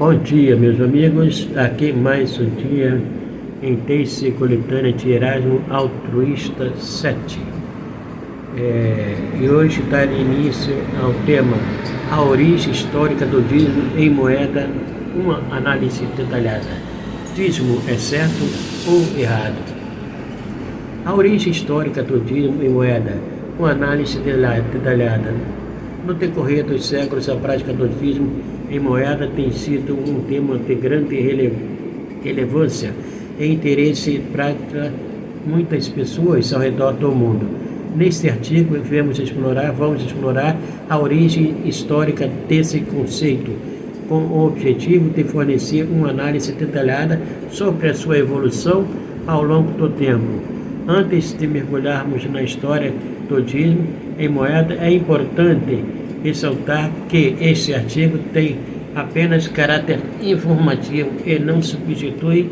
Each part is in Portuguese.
Bom dia, meus amigos. Aqui mais um dia em Texto e Coletânea de Erasmo Altruísta 7. E hoje dá início ao tema A Origem Histórica do Dízimo em Moeda, uma análise detalhada. Dízimo é certo ou errado? A origem histórica do dízimo em moeda, uma análise detalhada. No decorrer dos séculos, a prática do dízimo em moeda tem sido um tema de grande relevância e interesse para muitas pessoas ao redor do mundo. Neste artigo, vamos explorar a origem histórica desse conceito, com o objetivo de fornecer uma análise detalhada sobre a sua evolução ao longo do tempo. Antes de mergulharmos na história do dízimo em moeda, é importante ressaltar que este artigo tem apenas caráter informativo e não substitui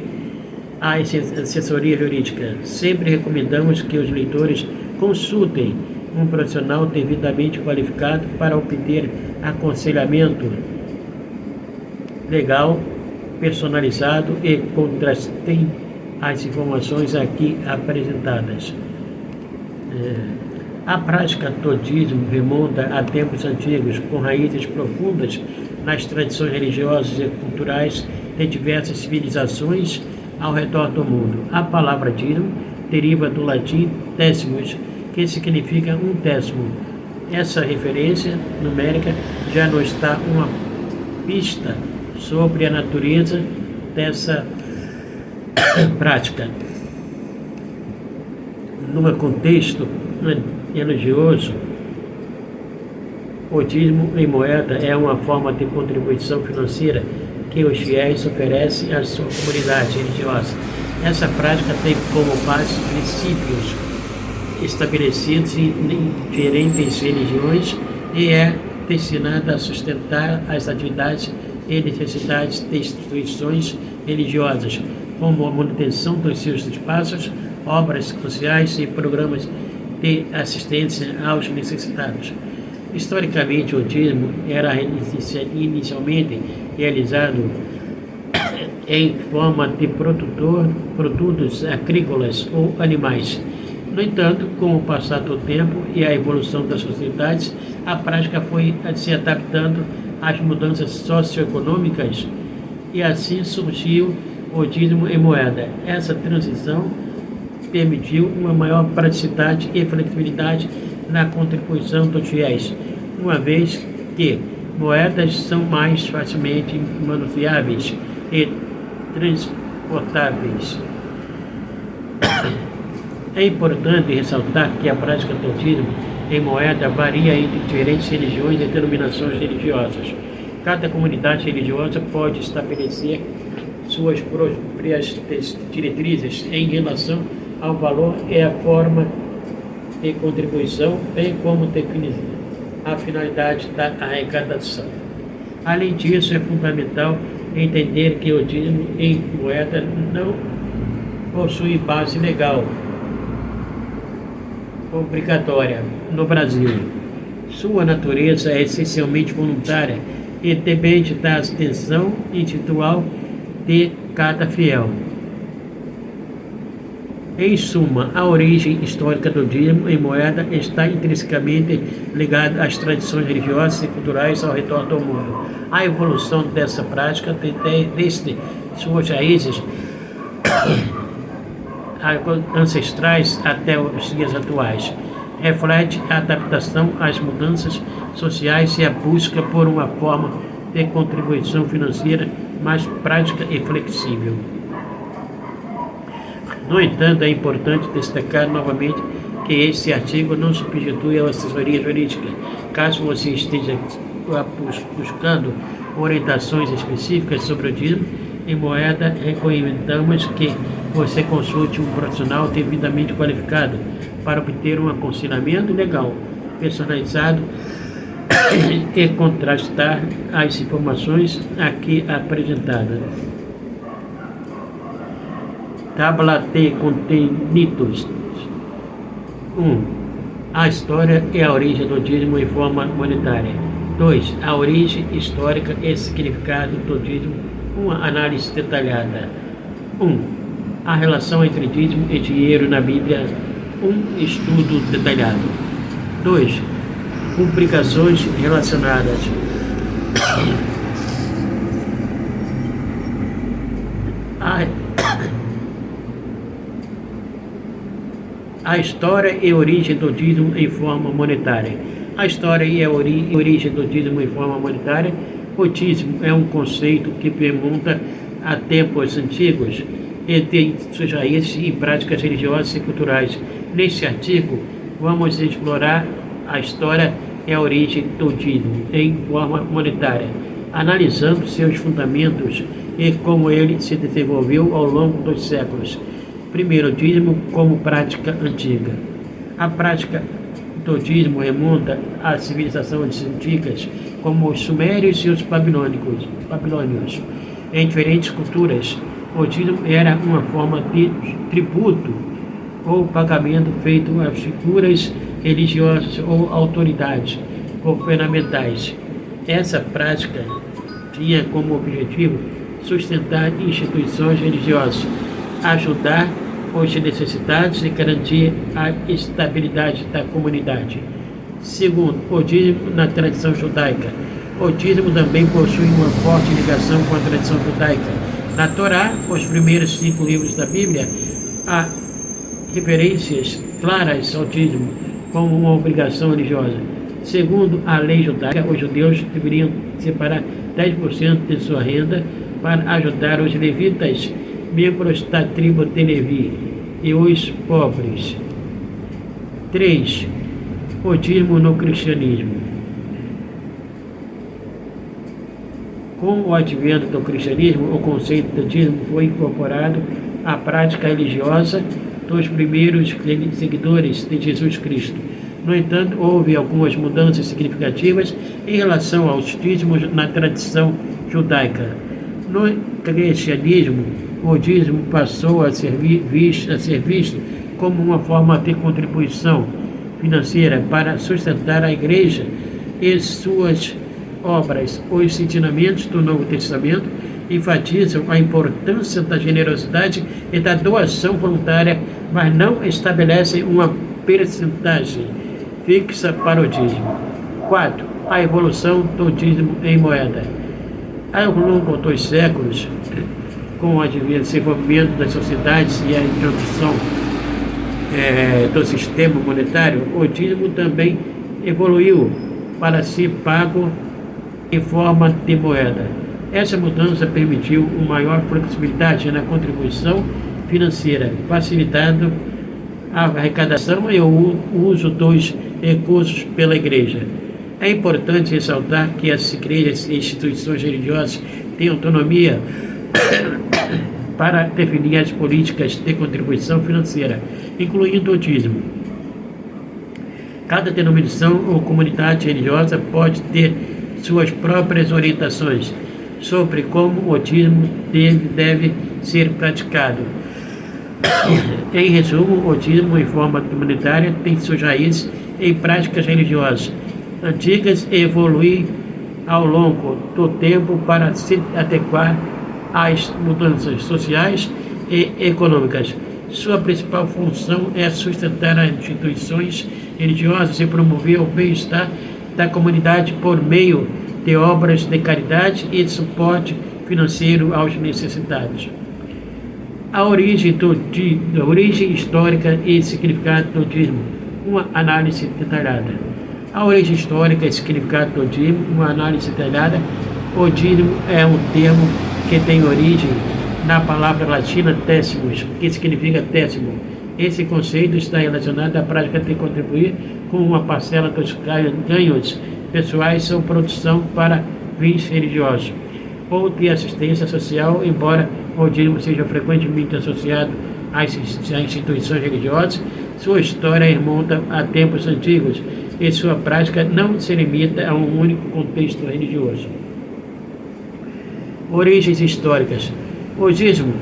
a assessoria jurídica. Sempre recomendamos que os leitores consultem um profissional devidamente qualificado para obter aconselhamento legal, personalizado e contrastem as informações aqui apresentadas. A prática do dízimo remonta a tempos antigos, com raízes profundas nas tradições religiosas e culturais de diversas civilizações ao redor do mundo. A palavra dízimo deriva do latim décimos, que significa um décimo. Essa referência numérica já nos dá uma pista sobre a natureza dessa prática. No contexto religioso, o dízimo em moeda é uma forma de contribuição financeira que os fiéis oferecem à sua comunidade religiosa. Essa prática tem como base princípios estabelecidos em diferentes religiões e é destinada a sustentar as atividades e necessidades de instituições religiosas, como a manutenção dos seus espaços, obras sociais e programas de assistência aos necessitados. Historicamente, o dízimo era inicialmente realizado em forma de produtos agrícolas ou animais. No entanto, com o passar do tempo e a evolução das sociedades, a prática foi se adaptando às mudanças socioeconômicas e assim surgiu o dízimo em moeda. Essa transição permitiu uma maior praticidade e flexibilidade na contribuição dos fiéis, uma vez que moedas são mais facilmente manuseáveis e transportáveis. É importante ressaltar que a prática do dízimo em moeda varia entre diferentes religiões e denominações religiosas. Cada comunidade religiosa pode estabelecer suas próprias diretrizes em relação ao valor e a forma de contribuição, bem como definir a finalidade da arrecadação. Além disso, é fundamental entender que o dízimo em moeda não possui base legal obrigatória no Brasil. Sua natureza é essencialmente voluntária e depende da atenção individual de cada fiel. Em suma, a origem histórica do dízimo em moeda está intrinsecamente ligada às tradições religiosas e culturais ao redor do mundo. A evolução dessa prática, desde suas raízes ancestrais até os dias atuais, reflete a adaptação às mudanças sociais e a busca por uma forma de contribuição financeira mais prática e flexível. No entanto, é importante destacar novamente que este artigo não substitui a assessoria jurídica. Caso você esteja buscando orientações específicas sobre o dízimo em moeda, recomendamos que você consulte um profissional devidamente qualificado para obter um aconselhamento legal, personalizado e contrastar as informações aqui apresentadas. Tábula de contenidos. 1. A história e a origem do dízimo em forma monetária. 2. A origem histórica e significado do dízimo, uma análise detalhada. 1. A relação entre dízimo e dinheiro na Bíblia, um estudo detalhado. 2. Publicações relacionadas. A história e origem do dízimo em forma monetária. A história e a origem do dízimo em forma monetária. O dízimo é um conceito que remonta a tempos antigos e tem suas raízes em práticas religiosas e culturais. Neste artigo, vamos explorar a história e a origem do dízimo em forma monetária, analisando seus fundamentos e como ele se desenvolveu ao longo dos séculos. Primeiro, dízimo como prática antiga. A prática do dízimo remonta às civilizações antigas, como os sumérios e os babilônios. Em diferentes culturas, o dízimo era uma forma de tributo ou pagamento feito às figuras religiosas ou autoridades governamentais. Essa prática tinha como objetivo sustentar instituições religiosas, ajudar os necessitados e garantir a estabilidade da comunidade. Segundo, o dízimo na tradição judaica. O dízimo também possui uma forte ligação com a tradição judaica. Na Torá, os primeiros 5 livros da Bíblia, há referências claras ao dízimo como uma obrigação religiosa. Segundo a lei judaica, os judeus deveriam separar 10% de sua renda para ajudar os levitas, membros da tribo de Levi, e os pobres. 3. O dízimo no cristianismo. Com o advento do cristianismo, o conceito do dízimo foi incorporado à prática religiosa dos primeiros seguidores de Jesus Cristo. No entanto, houve algumas mudanças significativas em relação aos dízimos na tradição judaica. No cristianismo, o dízimo passou a ser visto como uma forma de contribuição financeira para sustentar a igreja e suas obras. Os ensinamentos do Novo Testamento enfatizam a importância da generosidade e da doação voluntária, mas não estabelecem uma percentagem fixa para o dízimo. 4. A evolução do dízimo em moeda. Ao longo dos séculos, com o desenvolvimento das sociedades e a introdução do sistema monetário, o dízimo também evoluiu para ser pago em forma de moeda. Essa mudança permitiu uma maior flexibilidade na contribuição financeira, facilitando a arrecadação e o uso dos recursos pela Igreja. É importante ressaltar que as igrejas e instituições religiosas têm autonomia para definir as políticas de contribuição financeira, incluindo o dízimo. Cada denominação ou comunidade religiosa pode ter suas próprias orientações sobre como o dízimo deve ser praticado. Em resumo, o dízimo em forma comunitária tem suas raízes em práticas religiosas antigas e evolui ao longo do tempo para se adequar às mudanças sociais e econômicas. Sua principal função é sustentar as instituições religiosas e promover o bem-estar da comunidade por meio de obras de caridade e de suporte financeiro aos necessitados. A origem histórica e significado do dízimo, uma análise detalhada. A origem histórica e significado do dízimo, uma análise detalhada. O dízimo é um termo que tem origem na palavra latina décimos, que significa décimo. Esse conceito está relacionado à prática de contribuir com uma parcela dos ganhos pessoais ou produção para fins religiosos ou de assistência social, embora o dízimo seja frequentemente associado às instituições religiosas. Sua história remonta a tempos antigos e sua prática não se limita a um único contexto religioso. Origens históricas. O dízimo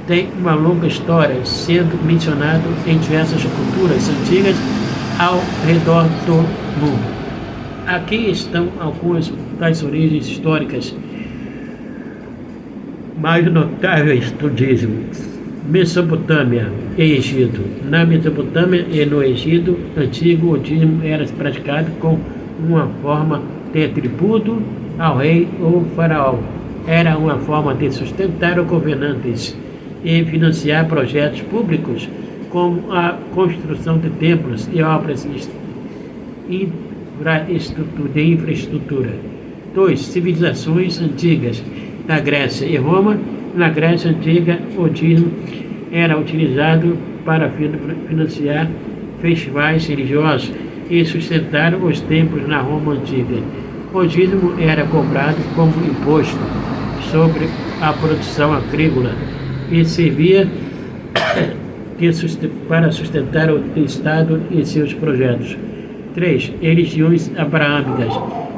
tem uma longa história, sendo mencionado em diversas culturas antigas ao redor do mundo. Aqui estão algumas das origens históricas mais notáveis do dízimo. Mesopotâmia e Egito. Na Mesopotâmia e no Egito antigo, o dízimo era praticado com uma forma de tributo ao rei ou faraó. Era uma forma de sustentar os governantes e financiar projetos públicos, como a construção de templos e obras de infraestrutura. 2. Civilizações antigas da Grécia e Roma. Na Grécia Antiga, o dízimo era utilizado para financiar festivais religiosos e sustentar os templos na Roma Antiga. O dízimo era cobrado como imposto sobre a produção agrícola e servia para sustentar o Estado e seus projetos. 3. Religiões abraâmicas.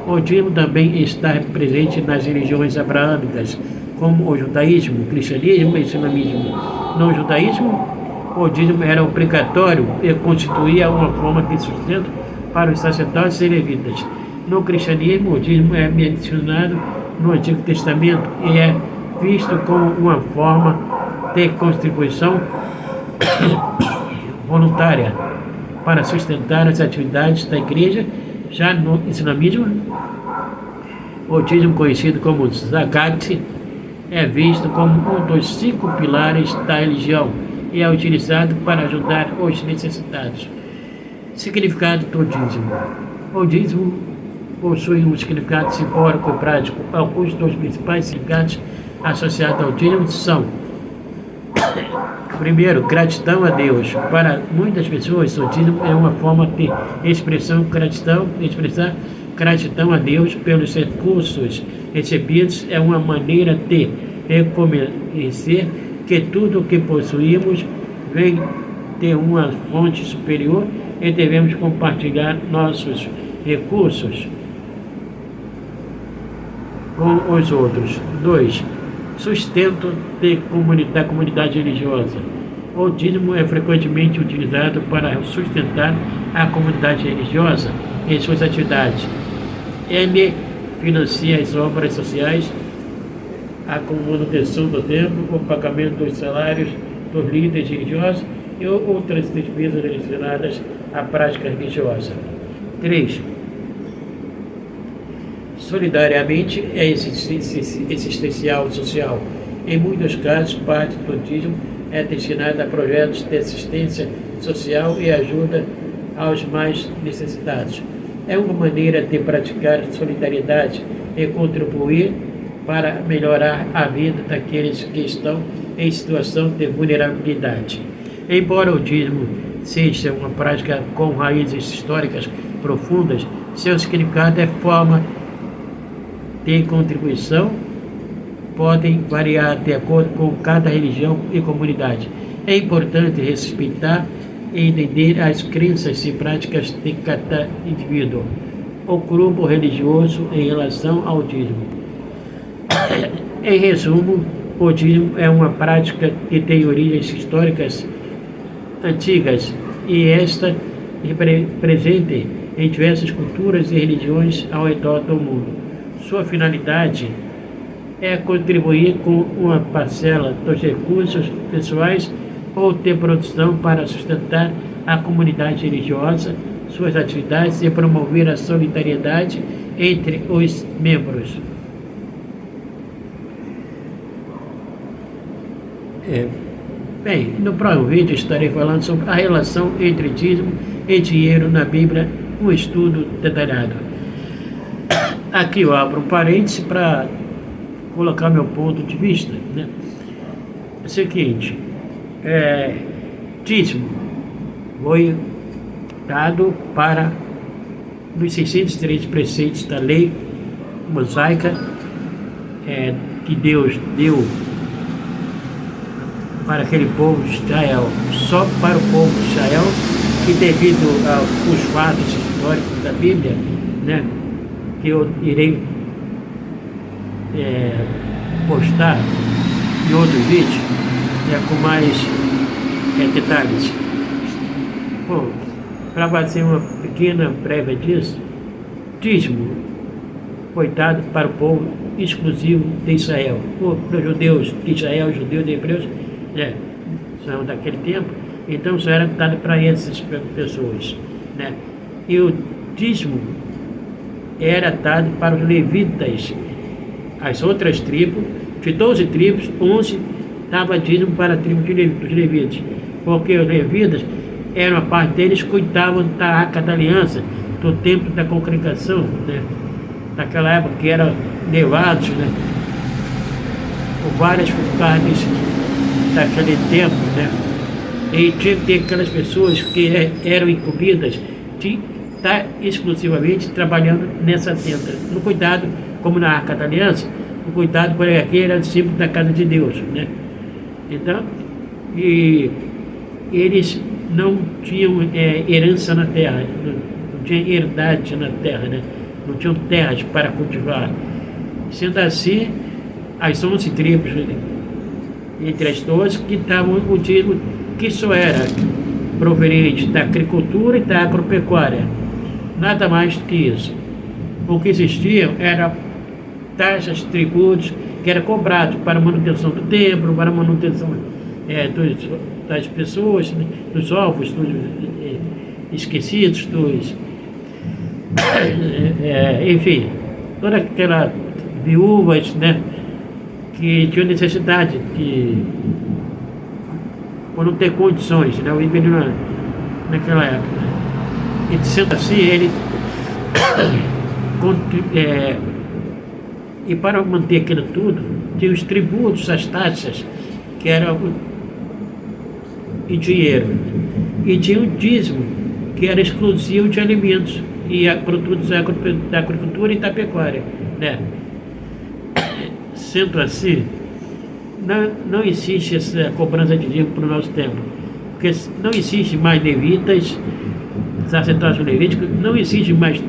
O dízimo também está presente nas religiões abraâmicas, como o judaísmo, o cristianismo e o islamismo. No judaísmo, o dízimo era obrigatório e constituía uma forma de sustento para os sacerdotes e levitas. No cristianismo, o dízimo é mencionado no Antigo Testamento e é visto como uma forma de contribuição voluntária para sustentar as atividades da igreja. Já no islamismo, o dízimo, conhecido como zakat, é visto como um dos 5 pilares da religião e é utilizado para ajudar os necessitados. Significado do dízimo. O dízimo possui um significado simbólico e prático. Alguns dos principais significados associados ao dízimo são: primeiro, gratidão a Deus. Para muitas pessoas, o dízimo é uma forma de expressar gratidão a Deus pelos recursos recebidos. É uma maneira de reconhecer que tudo o que possuímos vem de uma fonte superior e devemos compartilhar nossos recursos com os outros. 2. Sustento da comunidade religiosa. O dízimo é frequentemente utilizado para sustentar a comunidade religiosa em suas atividades. Ele financia as obras sociais, a manutenção do templo, o pagamento dos salários dos líderes religiosos e outras despesas relacionadas à prática religiosa. 3. Solidariamente é existencial social. Em muitos casos, parte do dízimo é destinada a projetos de assistência social e ajuda aos mais necessitados. É uma maneira de praticar solidariedade e contribuir para melhorar a vida daqueles que estão em situação de vulnerabilidade. Embora o dízimo seja uma prática com raízes históricas profundas, seu significado é forma de contribuição podem variar de acordo com cada religião e comunidade. É importante respeitar e entender as crenças e práticas de cada indivíduo ou grupo religioso em relação ao dízimo. Em resumo, o dízimo é uma prática que tem origens históricas antigas e esta é presente em diversas culturas e religiões ao redor do mundo. Sua finalidade é contribuir com uma parcela dos recursos pessoais ou de produção para sustentar a comunidade religiosa, suas atividades e promover a solidariedade entre os membros. Bem, no próximo vídeo estarei falando sobre a relação entre dízimo e dinheiro na Bíblia, um estudo detalhado. Aqui eu abro um parêntese para colocar meu ponto de vista, né? É o seguinte, dízimo foi dado para nos 603 preceitos da lei mosaica que Deus deu para aquele povo de Israel, só para o povo de Israel, que devido aos fatos históricos da Bíblia, né, que eu irei postar em outro vídeo, com mais detalhes. Bom, para fazer uma pequena prévia disso, dízimo foi dado para o povo exclusivo de Israel. Para os judeus de Israel, os judeus de Hebreus, são daquele tempo, então só era dado para essas pessoas, né? E o dízimo era dado para os levitas. As outras tribos, de 12 tribos, 11 dava dízimo para a tribo dos levitas, porque os levitas eram a parte deles, cuidavam da Arca da Aliança, do templo da congregação, né? Naquela época que eram levados, né, por várias partes daquele tempo, né? E tinha que ter aquelas pessoas que eram incumbidas de estar exclusivamente trabalhando nessa tenda, no cuidado, como na Arca da Aliança, o cuidado por aquele era símbolo da casa de Deus, né? Então, e eles não tinham herança na terra, não tinham herdade na terra, né? Não tinham terras para cultivar. Sendo assim, as 11 tribos, entre as 12, que estavam o dízimo que só era proveniente da agricultura e da agropecuária. Nada mais do que isso. O que existiam eram taxas, tributos, que era cobrado para a manutenção do templo, para a manutenção das pessoas, né, dos ovos, dos esquecidos, enfim, toda aquela viúvas, né, que tinham necessidade por não ter condições, né, viver naquela época. E sendo assim, ele e para manter aquilo tudo, tinha os tributos, as taxas, que eram em dinheiro, e tinha o dízimo, que era exclusivo de alimentos e produtos da agricultura e da pecuária, né? Sendo assim, não existe essa cobrança de dízimo para o nosso tempo, porque não existe mais levitas, sacerdotes levíticos, não existe mais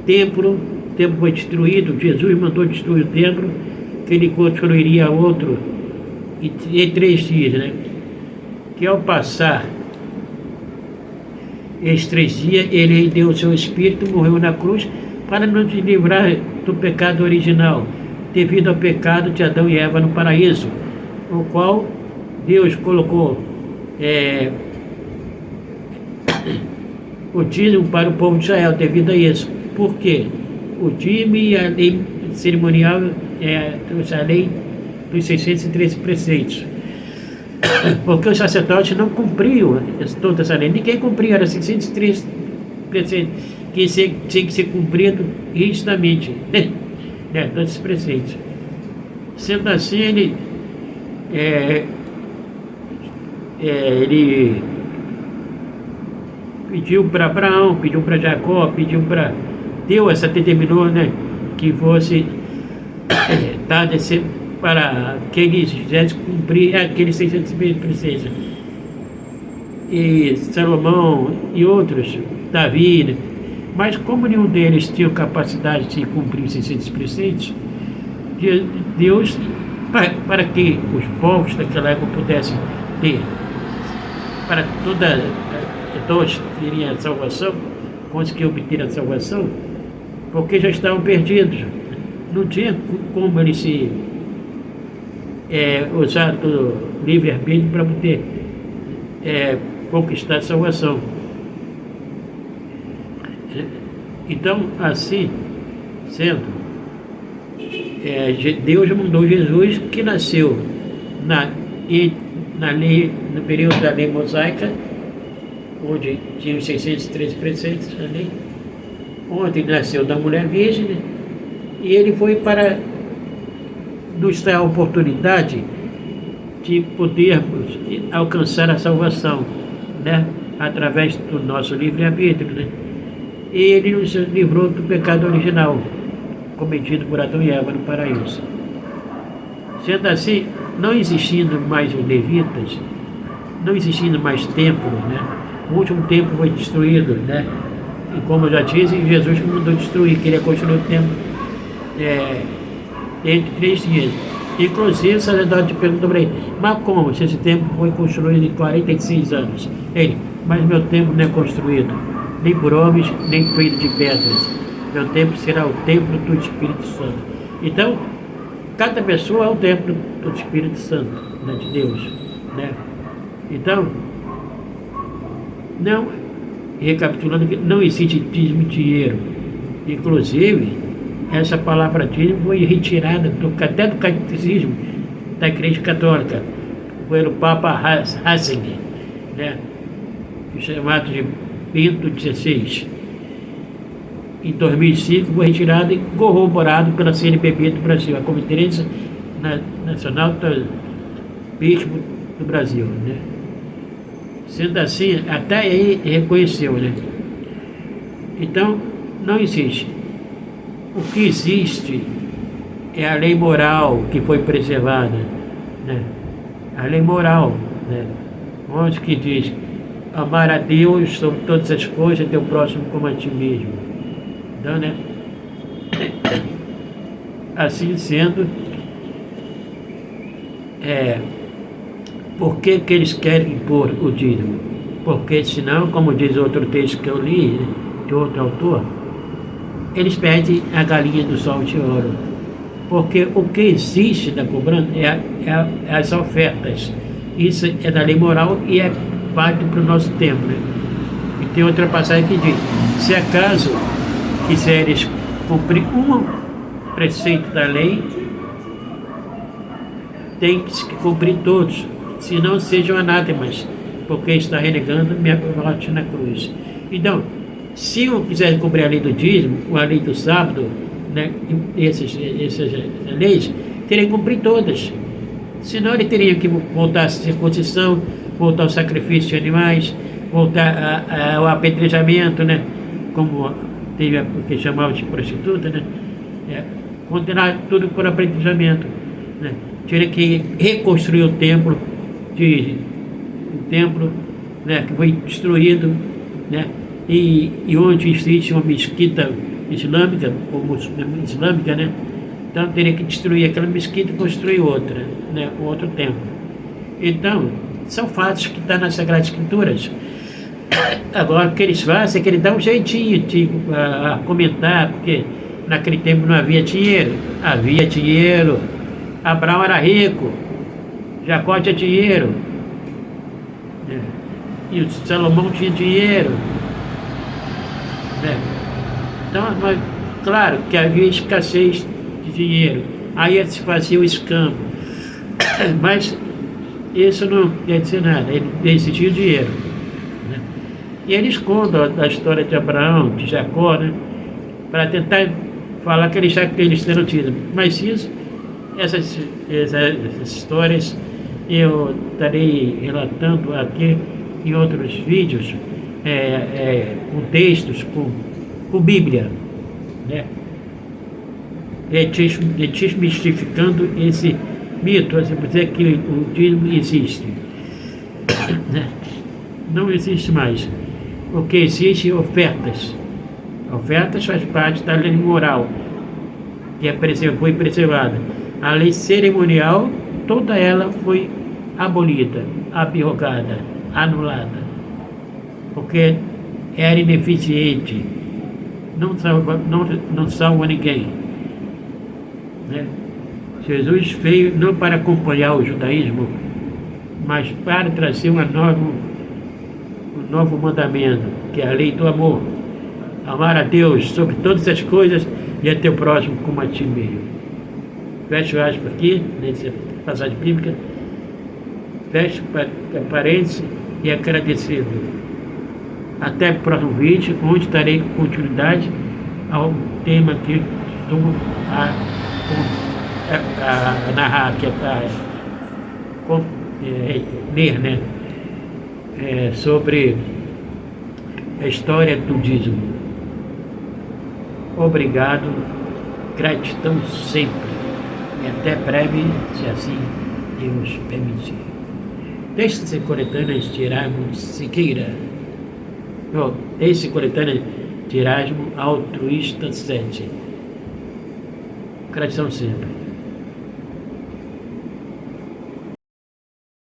templo, o templo foi destruído, Jesus mandou destruir o templo, que ele construiria outro em 3 dias, né? Que ao passar esses 3 dias, ele deu o seu espírito, morreu na cruz, para nos livrar do pecado original, devido ao pecado de Adão e Eva no paraíso, o qual Deus colocou o dízimo para o povo de Israel, devido a isso. Por quê? O dízimo e a lei cerimonial, a lei dos 613 preceitos. Porque os sacerdotes não cumpriam toda essa lei. Ninguém cumpria, era 603 preceitos que tinha que ser cumprido rigidamente, né? Todos esses preceitos. Sendo assim, ele pediu para Abraão, pediu para Jacó, pediu para Deus, determinou, né, que fosse dado para que eles quisessem cumprir aqueles 600 preceitos. E Salomão e outros, Davi, né? Mas como nenhum deles tinha capacidade de cumprir 600 preceitos, Deus, para que os povos daquela época pudessem ter, para todos teriam a salvação, conseguir obter a salvação, porque já estavam perdidos. Não tinha como eles se usar do livre-arbítrio para poder conquistar a salvação. Então, assim sendo, Deus mandou Jesus, que nasceu no período da lei mosaica, onde tinha os 613 preceitos ali, onde nasceu da mulher virgem, né? E ele foi para nos dar a oportunidade de podermos alcançar a salvação, né? Através do nosso livre-arbítrio, né? E ele nos livrou do pecado original cometido por Adão e Eva no paraíso. Sendo assim, não existindo mais os levitas, não existindo mais templo, né? O último templo foi destruído, né? E como eu já disse, Jesus mandou destruir, queria construir o templo entre 3 dias. Inclusive, o sacerdote perguntou para ele: mas como? Se esse templo foi construído em 46 anos? Ele: mas meu templo não é construído nem por homens, nem por filho de pedras. meu templo será o templo do Espírito Santo. Então, cada pessoa é o templo do Espírito Santo, né, de Deus, né? Então, não, recapitulando, não existe dízimo de dinheiro. Inclusive, essa palavra dízimo foi retirada até do catecismo da Igreja Católica, pelo Papa Ratzinger, né, chamado de Bento XVI. Em 2005 foi retirado e corroborado pela CNBB do Brasil, a Conferência Nacional dos Bispos do Brasil, né? Sendo assim, até aí reconheceu, né? Então, não existe. O que existe é a lei moral que foi preservada, né? A lei moral, né? Onde que diz: amar a Deus sobre todas as coisas e teu próximo como a ti mesmo. Então, né? Assim sendo, por que eles querem impor o dízimo? Porque senão, como diz outro texto que eu li, né, de outro autor, eles pedem a galinha do sol de ouro. Porque o que existe na cobrança é as ofertas. Isso é da lei moral e é válido para o nosso tempo, né? E tem outra passagem que diz: se acaso quiseres cumprir um preceito da lei, tem que cumprir todos, senão sejam anátemas, porque está renegando minha morte na cruz. Então, se eu quiser cumprir a lei do dízimo, a lei do sábado, né, essas leis, teria que cumprir todas. Senão ele teria que voltar à circuncisão, voltar ao sacrifício de animais, voltar ao apedrejamento, né, como teve o que chamava de prostituta, né, condenar tudo por apedrejamento, né. Teria que reconstruir o templo, né, que foi destruído, né, e onde existe uma mesquita islâmica, ou islâmica, né, então teria que destruir aquela mesquita e construir outra, né, outro templo. Então, são fatos que estão nas Sagradas Escrituras. Agora, o que eles fazem é que eles dão um jeitinho de comentar, porque naquele tempo não havia dinheiro. Havia dinheiro. Abraão era rico, Jacó tinha dinheiro, né? E o Salomão tinha dinheiro, né? Então, mas, claro que havia escassez de dinheiro, aí se fazia o escambo, mas isso não quer dizer nada, ele existia o dinheiro, né? E eles contam a história de Abraão, de Jacó, né, para tentar falar que eles tinham tido, mas isso, essas histórias eu estarei relatando aqui em outros vídeos, com textos, com Bíblia, né? Desmistificando esse mito, assim, dizer que o dízimo existe, né? Não existe mais. O que existe é ofertas. Ofertas faz parte da lei moral, que foi preservada. A lei cerimonial, toda ela foi abolida, abrogada, anulada, porque era ineficiente, não salva ninguém, né? Jesus veio não para acompanhar o judaísmo, mas para trazer um novo mandamento, que é a lei do amor. Amar a Deus sobre todas as coisas e a teu próximo como a ti mesmo. Fecho aspas aqui, nessa passagem bíblica, fecho parênteses e agradecido. Até o próximo vídeo, onde darei continuidade ao tema que estou a narrar, que ler, né? Sobre a história do dízimo. Obrigado, gratidão sempre. E até breve, se assim Deus permitir. Deixe-se coletâneas de Erasmo Siqueira. Deixe-se coletâneas de Erasmo Altruísta 7. Gratidão sempre.